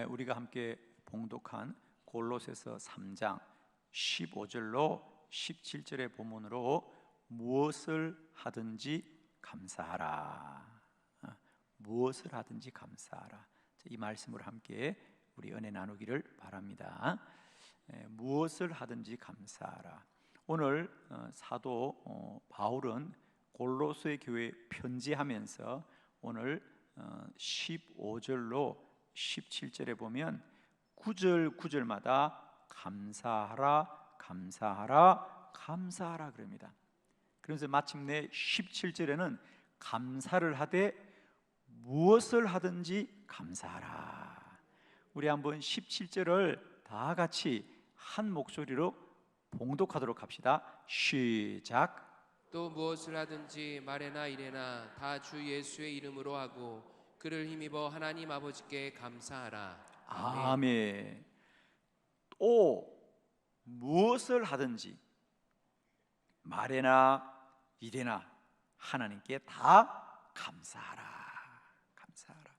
우리가 함께 봉독한 골로새서 3장 15절로 17절의 본문으로 무엇을 하든지 감사하라. 무엇을 하든지 감사하라. 이 말씀을 함께 우리 은혜 나누기를 바랍니다. 무엇을 하든지 감사하라. 오늘 사도 바울은 골로새 교회에 편지하면서 오늘 15절로 17절에 보면 9절 9절마다 감사하라 감사하라 감사하라 그럽니다. 그래서 마침내 17절에는 감사를 하되 무엇을 하든지 감사하라. 우리 한번 17절을 다 같이 한 목소리로 봉독하도록 합시다. 시작. 또 무엇을 하든지 말에나 이래나 다 주 예수의 이름으로 하고 그를 힘입어 하나님 아버지께 감사하라. 아멘. 또 무엇을 하든지 말에나 이래나 하나님께 다 감사하라. 감사하라.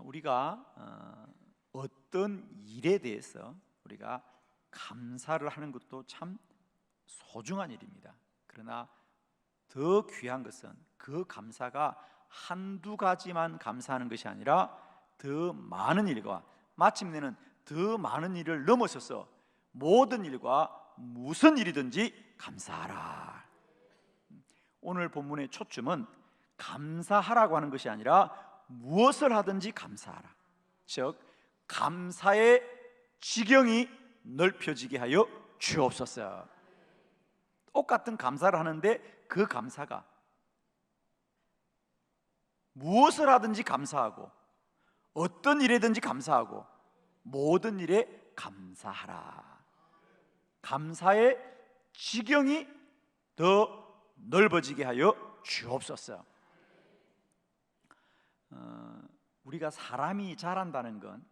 우리가 어떤 일에 대해서 우리가 감사를 하는 것도 참 소중한 일입니다. 그러나 더 귀한 것은 그 감사가 한두 가지만 감사하는 것이 아니라 더 많은 일과 마침내는 더 많은 일을 넘어서서 모든 일과 무슨 일이든지 감사하라. 오늘 본문의 초점은 감사하라고 하는 것이 아니라 무엇을 하든지 감사하라. 즉 감사의 지경이 넓혀지게 하여 주옵소서. 똑같은 감사를 하는데 그 감사가 무엇을 하든지 감사하고 어떤 일에든지 감사하고 모든 일에 감사하라. 감사의 지경이 더 넓어지게 하여 주옵소서. 우리가 사람이 자란다는 건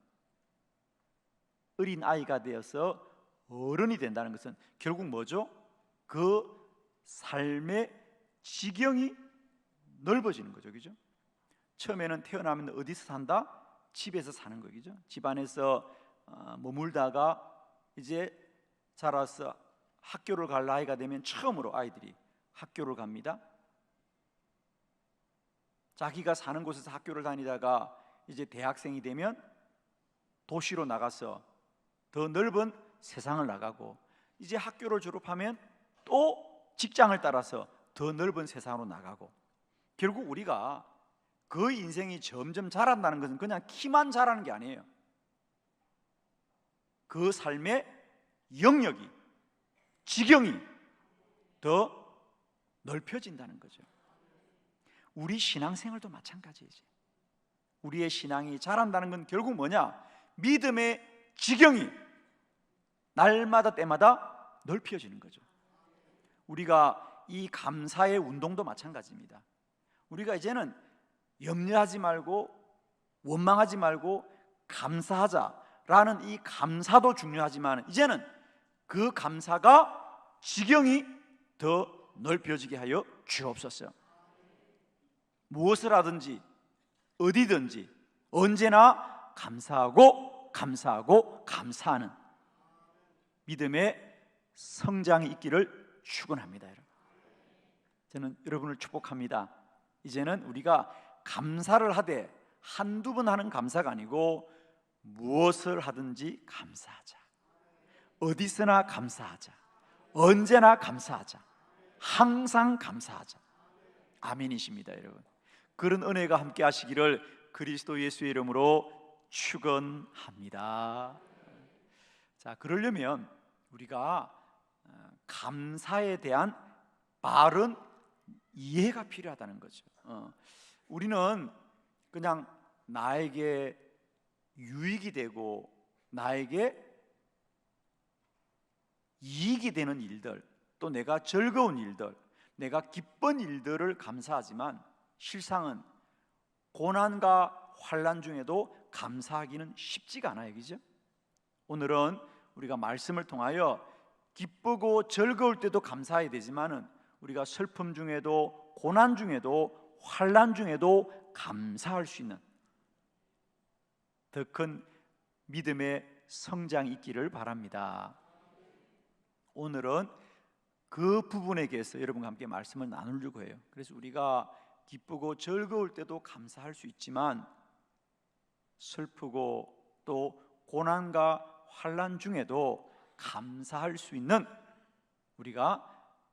어린 아이가 되어서 어른이 된다는 것은 결국 뭐죠? 그 삶의 지경이 넓어지는 거죠, 그죠? 처음에는 태어나면 어디서 산다? 집에서 사는 거죠. 집안에서 머물다가 이제 자라서 학교를 갈 나이가 되면 처음으로 아이들이 학교를 갑니다. 자기가 사는 곳에서 학교를 다니다가 이제 대학생이 되면 도시로 나가서 더 넓은 세상을 나가고 이제 학교를 졸업하면 또 직장을 따라서 더 넓은 세상으로 나가고 결국 우리가 그 인생이 점점 자란다는 것은 그냥 키만 자라는 게 아니에요. 그 삶의 영역이 지경이 더 넓혀진다는 거죠. 우리 신앙생활도 마찬가지이지. 우리의 신앙이 자란다는 건 결국 뭐냐? 믿음의 지경이 날마다 때마다 넓혀지는 거죠. 우리가 이 감사의 운동도 마찬가지입니다. 우리가 이제는 염려하지 말고 원망하지 말고 감사하자라는 이 감사도 중요하지만 이제는 그 감사가 지경이 더 넓혀지게 하여 주옵소서. 무엇을 하든지 어디든지 언제나 감사하고 감사하는 믿음의 성장이 있기를 축원합니다. 여러분. 저는 여러분을 축복합니다. 이제는 우리가 감사를 하되 한두 번 하는 감사가 아니고 무엇을 하든지 감사하자. 어디서나 감사하자. 언제나 감사하자. 항상 감사하자. 아멘이십니다, 여러분. 그런 은혜가 함께 하시기를 그리스도 예수의 이름으로 축원합니다. 자, 그러려면 우리가 감사에 대한 바른 이해가 필요하다는 거죠. 우리는 그냥 나에게 유익이 되고 나에게 이익이 되는 일들, 또 내가 즐거운 일들, 내가 기쁜 일들을 감사하지만 실상은 고난과 환난 중에도 감사하기는 쉽지가 않아요, 그죠? 오늘은 우리가 말씀을 통하여 기쁘고 즐거울 때도 감사해야 되지만은 우리가 슬픔 중에도 고난 중에도 환난 중에도 감사할 수 있는 더 큰 믿음의 성장이 있기를 바랍니다. 오늘은 그 부분에 대해서 여러분과 함께 말씀을 나누려고 해요. 그래서 우리가 기쁘고 즐거울 때도 감사할 수 있지만 슬프고 또 고난과 환난 중에도 감사할 수 있는 우리가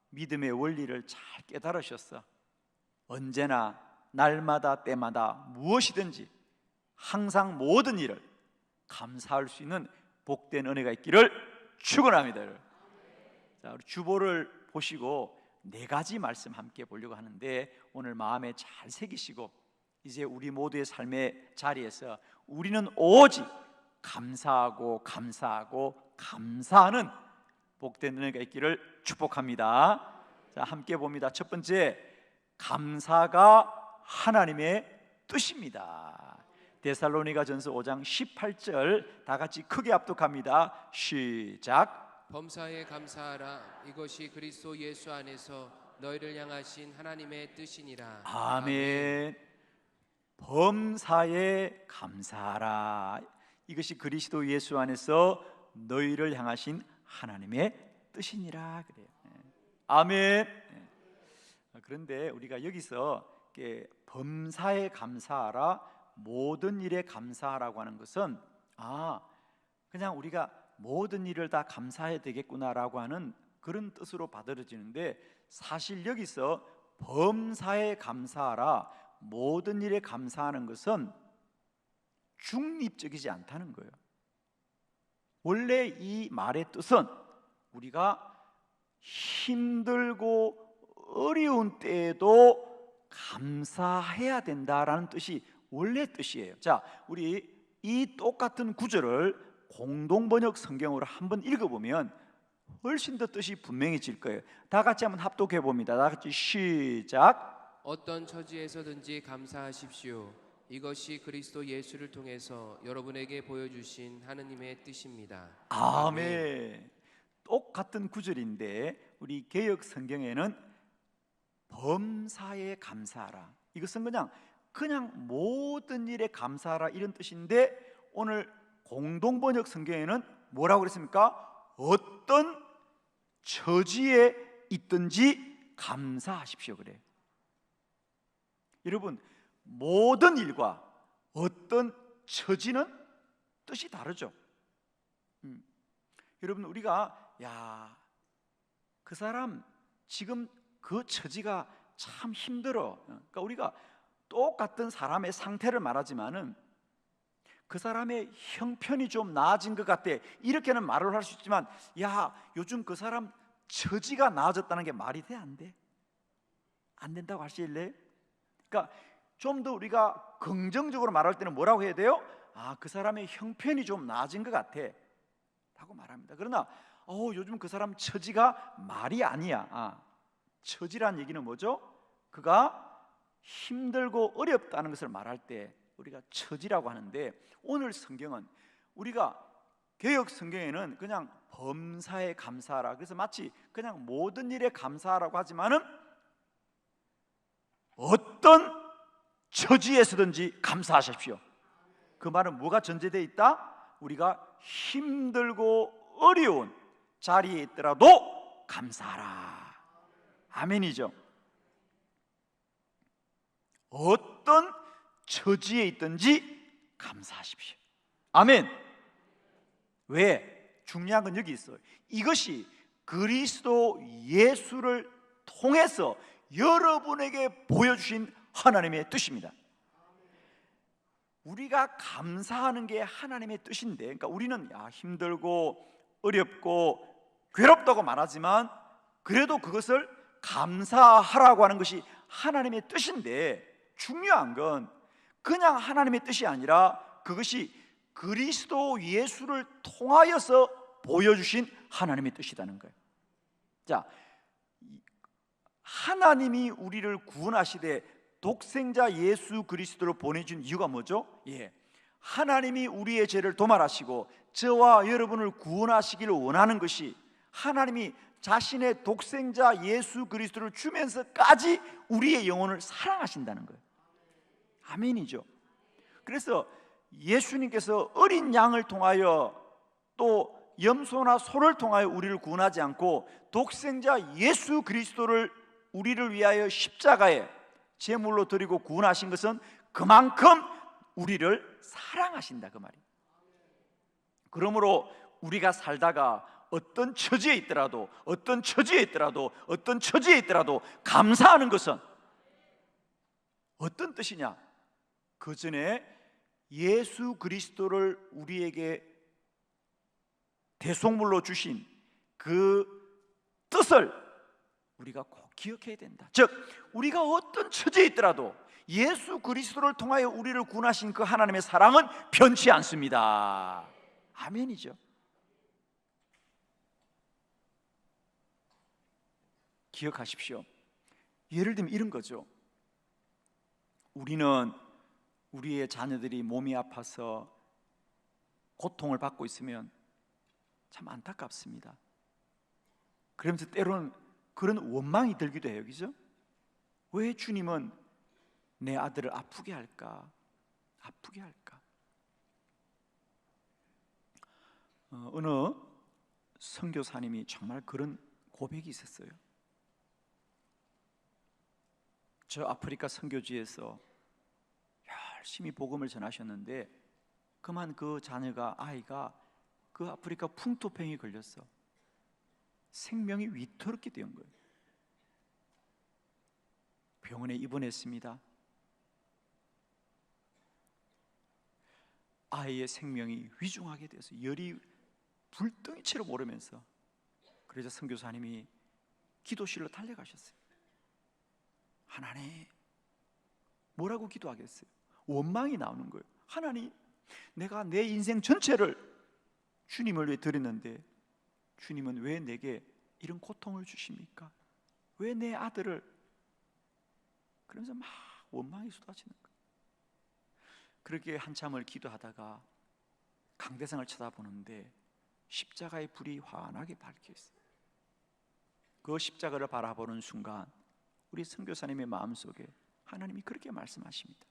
믿음의 원리를 잘 깨달으셨어. 언제나 날마다 때마다 무엇이든지 항상 모든 일을 감사할 수 있는 복된 은혜가 있기를 축원합니다. 자, 우리 주보를 보시고 4가지 말씀 함께 보려고 하는데 오늘 마음에 잘 새기시고 이제 우리 모두의 삶의 자리에서 우리는 오직 감사하고 감사하고 감사하는 복된 은혜가 있기를 축복합니다. 자, 함께 봅니다. 첫 번째, 감사가 하나님의 뜻입니다. 데살로니가전서 5장 18절 다 같이 크게 합독합니다. 시작. 범사에 감사하라. 이것이 그리스도 예수 안에서 너희를 향하신 하나님의 뜻이니라. 아멘. 범사에 감사하라. 이것이 그리스도 예수 안에서 너희를 향하신 하나님의 뜻이니라 그래요. 아멘. 그런데 우리가 여기서 범사에 감사하라, 모든 일에 감사하라고 하는 것은 그냥 우리가 모든 일을 다 감사해야 되겠구나라고 하는 그런 뜻으로 받아들여지는데, 사실 여기서 범사에 감사하라, 모든 일에 감사하는 것은 중립적이지 않다는 거예요. 원래 이 말의 뜻은 우리가 힘들고 어려운 때에도 감사해야 된다라는 뜻이 원래 뜻이에요. 자, 우리 이 똑같은 구절을 공동번역 성경으로 한번 읽어보면 훨씬 더 뜻이 분명해질 거예요. 다 같이 한번 합독해 봅니다. 다 같이 시작. 어떤 처지에서든지 감사하십시오. 이것이 그리스도 예수를 통해서 여러분에게 보여주신 하느님의 뜻입니다. 아멘. 똑같은 구절인데 우리 개역 성경에는 범사에 감사하라, 이것은 그냥 모든 일에 감사하라 이런 뜻인데, 오늘 공동번역 성경에는 뭐라고 그랬습니까? 어떤 처지에 있든지 감사하십시오 그래. 여러분, 모든 일과 어떤 처지는 뜻이 다르죠. 여러분, 우리가 그 사람 지금 그 처지가 참 힘들어, 그러니까 우리가 똑같은 사람의 상태를 말하지만은 그 사람의 형편이 좀 나아진 것 같아, 이렇게는 말을 할 수 있지만 요즘 그 사람 처지가 나아졌다는 게 말이 돼? 안 돼? 안 된다고 하실래? 그러니까 좀 더 우리가 긍정적으로 말할 때는 뭐라고 해야 돼요? 그 사람의 형편이 좀 나아진 것 같아 라고 말합니다. 그러나 요즘 그 사람 처지가 말이 아니야. 처지란 얘기는 뭐죠? 그가 힘들고 어렵다는 것을 말할 때 우리가 처지라고 하는데, 오늘 성경은 우리가 개역 성경에는 그냥 범사에 감사하라, 그래서 마치 그냥 모든 일에 감사하라고 하지만은 어떤 처지에서든지 감사하십시오. 그 말은 뭐가 전제되어 있다? 우리가 힘들고 어려운 자리에 있더라도 감사하라. 아멘이죠. 어떤 처지에 있든지 감사하십시오. 아멘. 왜? 중요한 건 여기 있어요. 이것이 그리스도 예수를 통해서 여러분에게 보여주신 하나님의 뜻입니다. 우리가 감사하는 게 하나님의 뜻인데, 그러니까 우리는 힘들고 어렵고 괴롭다고 말하지만 그래도 그것을 감사하라고 하는 것이 하나님의 뜻인데, 중요한 건 그냥 하나님의 뜻이 아니라 그것이 그리스도 예수를 통하여서 보여주신 하나님의 뜻이라는 거예요. 자, 하나님이 우리를 구원하시되 독생자 예수 그리스도를 보내준 이유가 뭐죠? 하나님이 우리의 죄를 도말하시고 저와 여러분을 구원하시기를 원하는 것이, 하나님이 자신의 독생자 예수 그리스도를 주면서까지 우리의 영혼을 사랑하신다는 거예요. 아멘이죠. 그래서 예수님께서 어린 양을 통하여 또 염소나 소를 통하여 우리를 구원하지 않고 독생자 예수 그리스도를 우리를 위하여 십자가에 제물로 드리고 구원하신 것은 그만큼 우리를 사랑하신다 그 말이에요. 그러므로 우리가 살다가 어떤 처지에 있더라도 감사하는 것은 어떤 뜻이냐? 그 전에 예수 그리스도를 우리에게 대속물로 주신 그 뜻을 우리가 꼭 기억해야 된다. 즉 우리가 어떤 처지에 있더라도 예수 그리스도를 통하여 우리를 구원하신 그 하나님의 사랑은 변치 않습니다. 아멘이죠. 기억하십시오. 예를 들면 이런 거죠. 우리는 우리의 자녀들이 몸이 아파서 고통을 받고 있으면 참 안타깝습니다. 그러면서 때로는 그런 원망이 들기도 해요. 그죠? 왜 주님은 내 아들을 아프게 할까? 아프게 할까? 어느 선교사님이 정말 그런 고백이 있었어요. 저 아프리카 선교지에서 열심히 복음을 전하셨는데 그만 그 자녀가 아이가 그 아프리카 풍토병이 걸렸어. 생명이 위태롭게 된 거예요. 병원에 입원했습니다. 아이의 생명이 위중하게 돼서 열이 불덩이처럼 오르면서 그래서 선교사님이 기도실로 달려가셨어요. 하나님, 뭐라고 기도하겠어요? 원망이 나오는 거예요. 하나님, 내가 내 인생 전체를 주님을 위해 드렸는데 주님은 왜 내게 이런 고통을 주십니까? 왜 내 아들을? 그러면서 막 원망이 쏟아지는 거예요. 그렇게 한참을 기도하다가 강대상을 쳐다보는데 십자가의 불이 환하게 밝혀 있어요. 그 십자가를 바라보는 순간 우리 선교사님의 마음속에 하나님이 그렇게 말씀하십니다.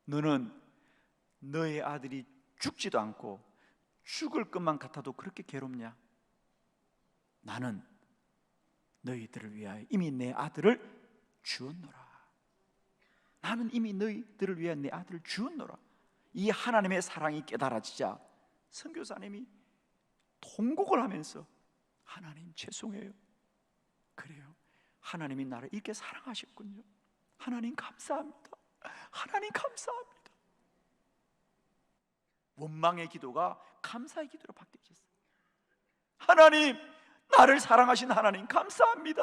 너는 너의 아들이 죽지도 않고 죽을 것만 같아도 그렇게 괴롭냐? 나는 너희들을 위하여 이미 내 아들을 주었노라. 나는 이미 너희들을 위하여 내 아들을 주었노라. 이 하나님의 사랑이 깨달아지자 선교사님이 통곡을 하면서 하나님 죄송해요. 그래요. 하나님이 나를 이렇게 사랑하셨군요. 하나님 감사합니다. 하나님 감사합니다. 원망의 기도가 감사의 기도로 바뀌어졌어요. 하나님, 나를 사랑하신 하나님 감사합니다.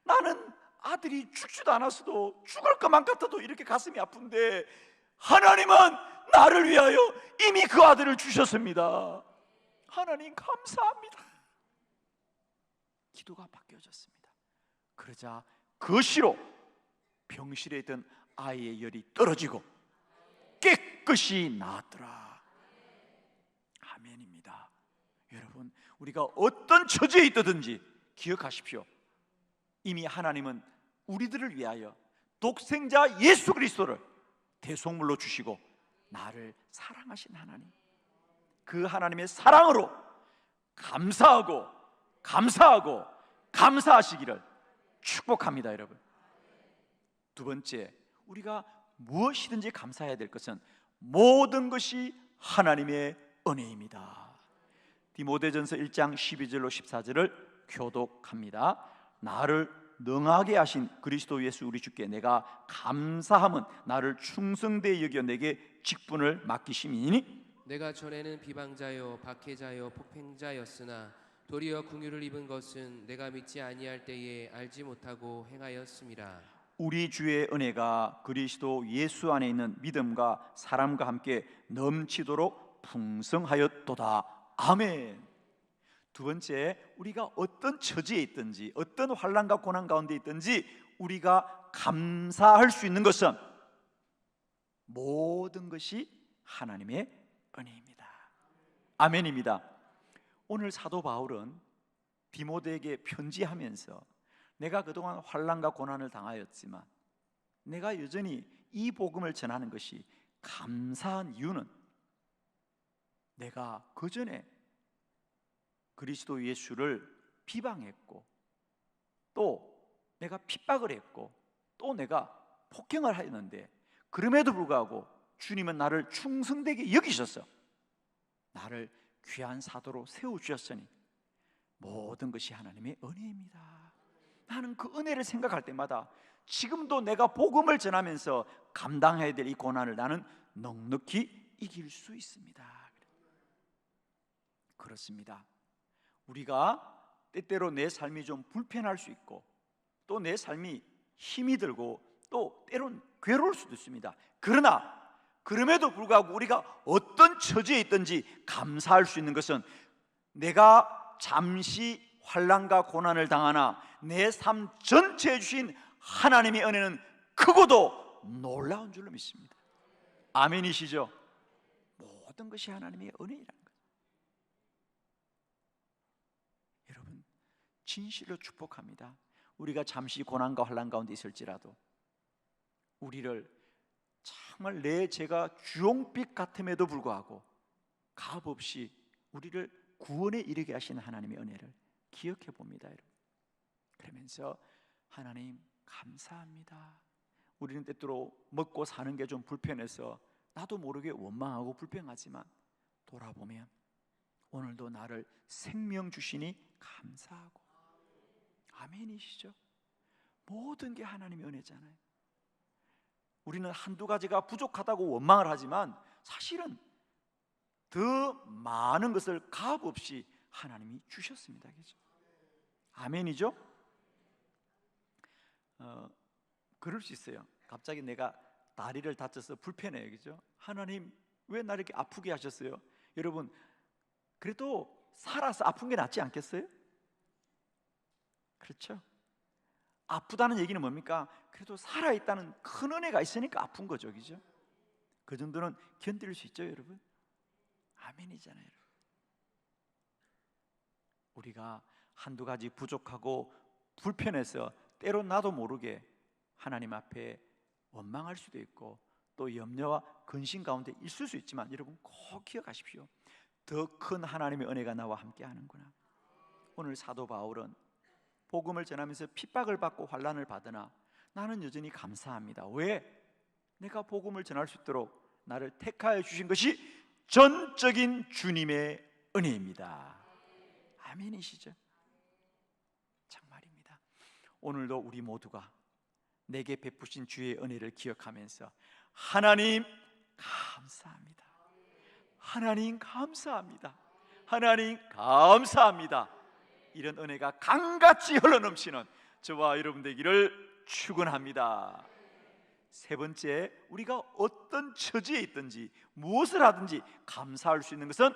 나는 아들이 죽지도 않았어도 죽을 것만 같아도 이렇게 가슴이 아픈데 하나님은 나를 위하여 이미 그 아들을 주셨습니다. 하나님 감사합니다. 기도가 바뀌어졌습니다. 그러자 그 시로 병실에 있던 아이의 열이 떨어지고 깨끗이 나았더라. 아멘입니다. 여러분, 우리가 어떤 처지에 있든지 기억하십시오. 이미 하나님은 우리들을 위하여 독생자 예수 그리스도를 대속물로 주시고 나를 사랑하신 하나님, 그 하나님의 사랑으로 감사하시기를 축복합니다. 여러분, 두 번째, 우리가 무엇이든지 감사해야 될 것은 모든 것이 하나님의 은혜입니다. 디모데전서 1장 12절로 14절을 교독합니다. 나를 능하게 하신 그리스도 예수 우리 주께 내가 감사함은 나를 충성되이 여겨 내게 직분을 맡기심이니 내가 전에는 비방자요 박해자요 폭행자였으나 도리어 긍휼을 입은 것은 내가 믿지 아니할 때에 알지 못하고 행하였음이라. 우리 주의 은혜가 그리스도 예수 안에 있는 믿음과 사랑과 함께 넘치도록 풍성하였도다. 아멘. 두 번째, 우리가 어떤 처지에 있든지 어떤 환난과 고난 가운데 있든지 우리가 감사할 수 있는 것은 모든 것이 하나님의 은혜입니다. 아멘입니다. 오늘 사도 바울은 디모데에게 편지하면서 내가 그동안 환난과 고난을 당하였지만 내가 여전히 이 복음을 전하는 것이 감사한 이유는 내가 그 전에 그리스도 예수를 비방했고, 또 내가 핍박을 했고, 또 내가 폭행을 하였는데, 그럼에도 불구하고 주님은 나를 충성되게 여기셨어. 나를 귀한 사도로 세워주셨으니 모든 것이 하나님의 은혜입니다. 나는 그 은혜를 생각할 때마다 지금도 내가 복음을 전하면서 감당해야 될 이 고난을 나는 넉넉히 이길 수 있습니다. 그렇습니다. 우리가 때때로 내 삶이 좀 불편할 수 있고, 또 내 삶이 힘이 들고, 또 때론 괴로울 수도 있습니다. 그러나 그럼에도 불구하고 우리가 어떤 처지에 있든지 감사할 수 있는 것은, 내가 잠시 환난과 고난을 당하나 내 삶 전체에 주신 하나님의 은혜는 크고도 놀라운 줄로 믿습니다. 아멘이시죠? 모든 것이 하나님의 은혜라는 거죠. 여러분, 진실로 축복합니다. 우리가 잠시 고난과 환난 가운데 있을지라도 우리를 정말 내 죄가 주홍빛 같음에도 불구하고 값없이 우리를 구원에 이르게 하시는 하나님의 은혜를 기억해 봅니다, 여러분. 그러면서 하나님 감사합니다. 우리는 때때로 먹고 사는 게 좀 불편해서 나도 모르게 원망하고 불평하지만, 돌아보면 오늘도 나를 생명 주시니 감사하고. 아멘이시죠? 모든 게 하나님의 은혜잖아요. 우리는 한두 가지가 부족하다고 원망을 하지만 사실은 더 많은 것을 값없이 하나님이 주셨습니다. 그죠? 아멘이죠? 그럴 수 있어요. 갑자기 내가 다리를 다쳐서 불편해요. 그죠? 하나님 왜 나를 이렇게 아프게 하셨어요? 여러분, 그래도 살아서 아픈 게 낫지 않겠어요? 그렇죠? 아프다는 얘기는 뭡니까? 그래도 살아있다는 큰 은혜가 있으니까 아픈 거죠. 그죠? 그 정도는 견딜 수 있죠, 여러분? 아멘이잖아요, 여러분. 우리가 한두 가지 부족하고 불편해서 때론 나도 모르게 하나님 앞에 원망할 수도 있고, 또 염려와 근심 가운데 있을 수 있지만, 여러분 꼭 기억하십시오. 더 큰 하나님의 은혜가 나와 함께 하는구나. 오늘 사도 바울은 복음을 전하면서 핍박을 받고 환난을 받으나 나는 여전히 감사합니다. 왜? 내가 복음을 전할 수 있도록 나를 택하여 주신 것이 전적인 주님의 은혜입니다. 아멘이시죠? 정말입니다. 오늘도 우리 모두가 내게 베푸신 주의 은혜를 기억하면서 하나님 감사합니다. 하나님 감사합니다. 하나님 감사합니다. 이런 은혜가 강같이 흘러넘치는 저와 여러분 되기를 축원합니다. 세 번째, 우리가 어떤 처지에 있든지 무엇을 하든지 감사할 수 있는 것은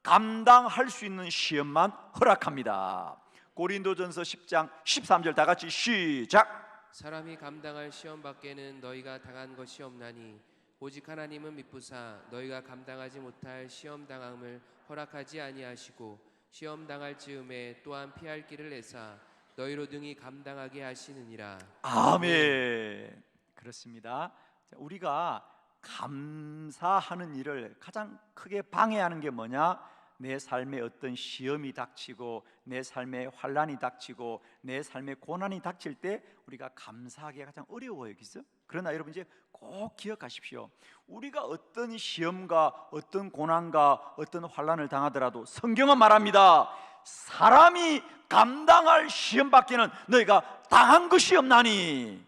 감당할 수 있는 시험만 허락합니다. 고린도전서 10장 13절 다 같이 시작. 사람이 감당할 시험 밖에는 너희가 당한 것이 없나니 오직 하나님은 미쁘사 너희가 감당하지 못할 시험 당함을 허락하지 아니하시고 시험 당할 즈음에 또한 피할 길을 내사 너희로 등이 감당하게 하시느니라. 아멘. 그렇습니다. 우리가 감사하는 일을 가장 크게 방해하는 게 뭐냐? 내 삶에 어떤 시험이 닥치고, 내 삶에 환난이 닥치고, 내 삶에 고난이 닥칠 때 우리가 감사하기가 가장 어려워요. 그죠? 그러나 여러분 이제 꼭 기억하십시오. 우리가 어떤 시험과 어떤 고난과 어떤 환난을 당하더라도 성경은 말합니다. 사람이 감당할 시험밖에는 너희가 당한 것이 없나니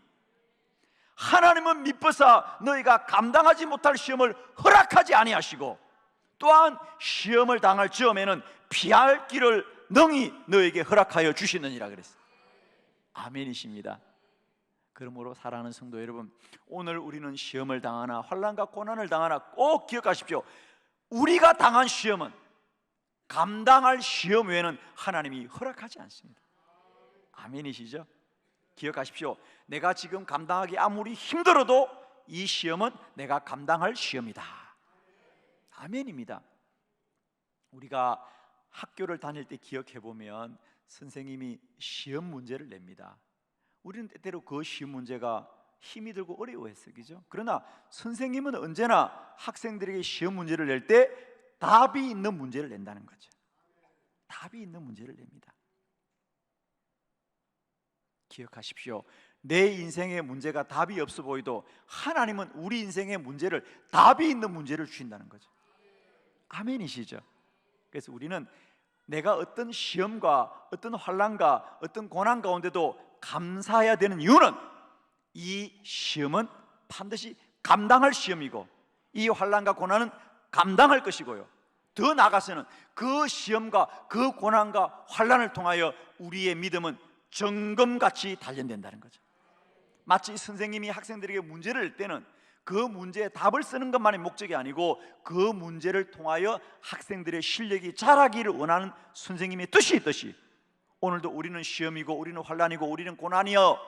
하나님은 미쁘사 너희가 감당하지 못할 시험을 허락하지 아니하시고 또한 시험을 당할 즈음에는 피할 길을 능히 너에게 허락하여 주시느니라 그랬어요. 아멘이십니다. 그러므로 사랑하는 성도 여러분, 오늘 우리는 시험을 당하나 환난과 고난을 당하나 꼭 기억하십시오. 우리가 당한 시험은 감당할 시험 외에는 하나님이 허락하지 않습니다. 아멘이시죠? 기억하십시오. 내가 지금 감당하기 아무리 힘들어도 이 시험은 내가 감당할 시험이다. 아멘입니다. 우리가 학교를 다닐 때 기억해 보면 선생님이 시험 문제를 냅니다. 우리는 때때로 그 시험 문제가 힘이 들고 어려워했어요. 그죠? 그러나 선생님은 언제나 학생들에게 시험 문제를 낼 때 답이 있는 문제를 낸다는 거죠. 답이 있는 문제를 냅니다. 기억하십시오. 내 인생의 문제가 답이 없어 보이도 하나님은 우리 인생의 문제를 답이 있는 문제를 주신다는 거죠. 아멘이시죠? 그래서 우리는 내가 어떤 시험과 어떤 환난과 어떤 고난 가운데도 감사해야 되는 이유는 이 시험은 반드시 감당할 시험이고 이 환난과 고난은 감당할 것이고요, 더 나아가서는 그 시험과 그 고난과 환난을 통하여 우리의 믿음은 정금같이 단련된다는 거죠. 마치 선생님이 학생들에게 문제를 낼 때는 그 문제에 답을 쓰는 것만이 목적이 아니고 그 문제를 통하여 학생들의 실력이 자라기를 원하는 선생님의 뜻이 있듯이 오늘도 우리는 시험이고 우리는 환난이고 우리는 고난이여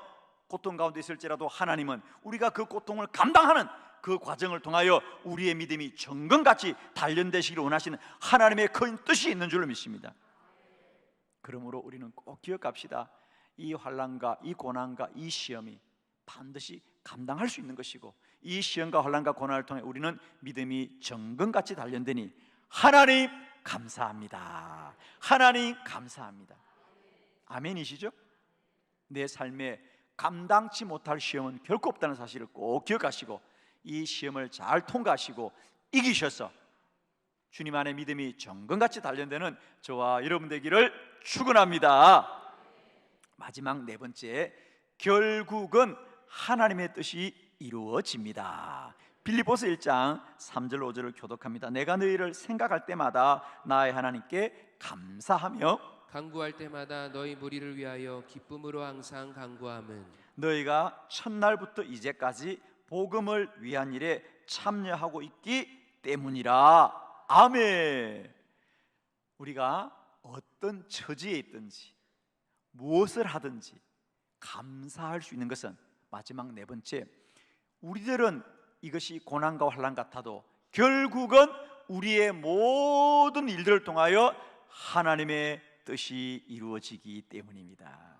고통 가운데 있을지라도 하나님은 우리가 그 고통을 감당하는 그 과정을 통하여 우리의 믿음이 정금같이 단련되시기를 원하시는 하나님의 큰 뜻이 있는 줄로 믿습니다. 그러므로 우리는 꼭 기억합시다. 이 환난과 이 고난과 이 시험이 반드시 감당할 수 있는 것이고 이 시험과 환난과 고난을 통해 우리는 믿음이 정금같이 단련되니 하나님 감사합니다. 하나님 감사합니다. 아멘이시죠? 내 삶에 감당치 못할 시험은 결코 없다는 사실을 꼭 기억하시고 이 시험을 잘 통과하시고 이기셔서 주님 안에 믿음이 정금같이 단련되는 저와 여러분 되기를 축원합니다. 마지막 네 번째, 결국은 하나님의 뜻이 이루어집니다. 빌립보서 1장 3절 5절을 교독합니다. 내가 너희를 생각할 때마다 나의 하나님께 감사하며 간구할 때마다 너희 무리를 위하여 기쁨으로 항상 간구함은 너희가 첫날부터 이제까지 복음을 위한 일에 참여하고 있기 때문이라. 아멘. 우리가 어떤 처지에 있든지 무엇을 하든지 감사할 수 있는 것은 마지막 네 번째, 우리들은 이것이 고난과 환난 같아도 결국은 우리의 모든 일들을 통하여 하나님의 뜻이 이루어지기 때문입니다.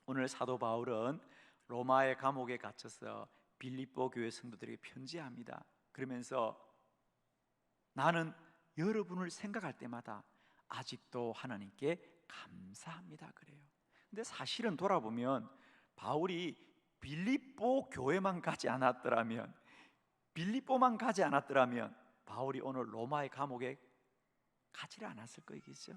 오늘 사도 바울은 로마의 감옥에 갇혀서 빌립보 교회 성도들에게 편지합니다. 그러면서 나는 여러분을 생각할 때마다 아직도 하나님께 감사합니다 그래요. 근데 사실은 돌아보면 바울이 빌립보 교회만 가지 않았더라면, 빌립보만 가지 않았더라면 바울이 오늘 로마의 감옥에 가지를 않았을 거겠죠.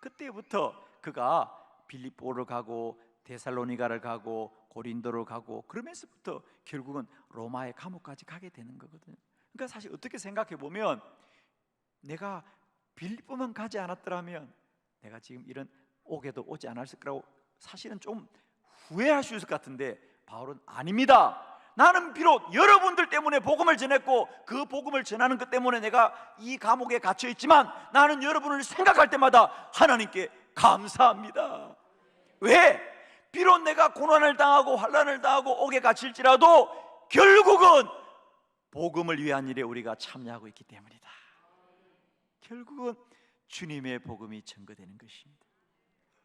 그때부터 그가 빌립보를 가고 데살로니가를 가고 고린도를 가고 그러면서부터 결국은 로마의 감옥까지 가게 되는 거거든요. 그러니까 사실 어떻게 생각해 보면 내가 빌립보만 가지 않았더라면 내가 지금 이런 옥에도 오지 않았을 거라고 사실은 좀 후회할 수 있을 것 같은데 바울은 아닙니다. 나는 비록 여러분들 때문에 복음을 전했고 그 복음을 전하는 것 때문에 내가 이 감옥에 갇혀 있지만 나는 여러분을 생각할 때마다 하나님께 감사합니다. 왜? 비록 내가 고난을 당하고 환난을 당하고 옥에 갇힐지라도 결국은 복음을 위한 일에 우리가 참여하고 있기 때문이다. 결국은 주님의 복음이 증거되는 것입니다.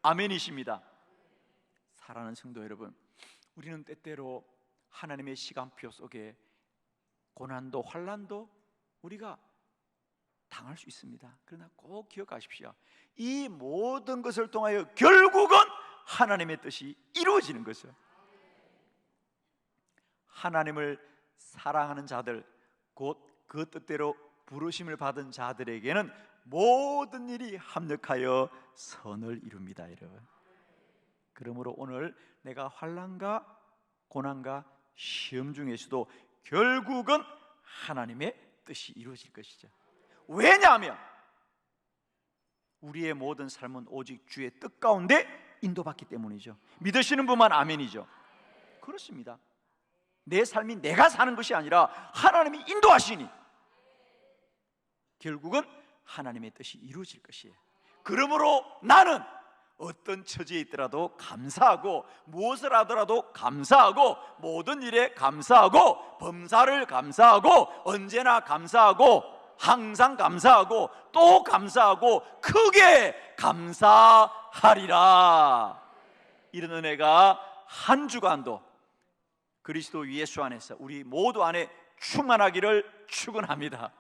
아멘이십니다. 사랑하는 성도 여러분, 우리는 때때로 하나님의 시간표 속에 고난도 환난도 우리가 당할 수 있습니다. 그러나 꼭 기억하십시오. 이 모든 것을 통하여 결국은 하나님의 뜻이 이루어지는 것이죠. 하나님을 사랑하는 자들, 곧 그 뜻대로 부르심을 받은 자들에게는 모든 일이 합력하여 선을 이룹니다, 여러분. 그러므로 오늘 내가 환난과 고난과 시험 중에서도 결국은 하나님의 뜻이 이루어질 것이죠. 왜냐하면 우리의 모든 삶은 오직 주의 뜻 가운데 인도받기 때문이죠. 믿으시는 분만 아멘이죠. 그렇습니다. 내 삶이 내가 사는 것이 아니라 하나님이 인도하시니 결국은 하나님의 뜻이 이루어질 것이에요. 그러므로 나는 어떤 처지에 있더라도 감사하고 무엇을 하더라도 감사하고 모든 일에 감사하고 범사를 감사하고 언제나 감사하고 항상 감사하고 또 감사하고 크게 감사하리라. 이런 은혜가 한 주간도 그리스도 예수 안에서 우리 모두 안에 충만하기를 축원합니다.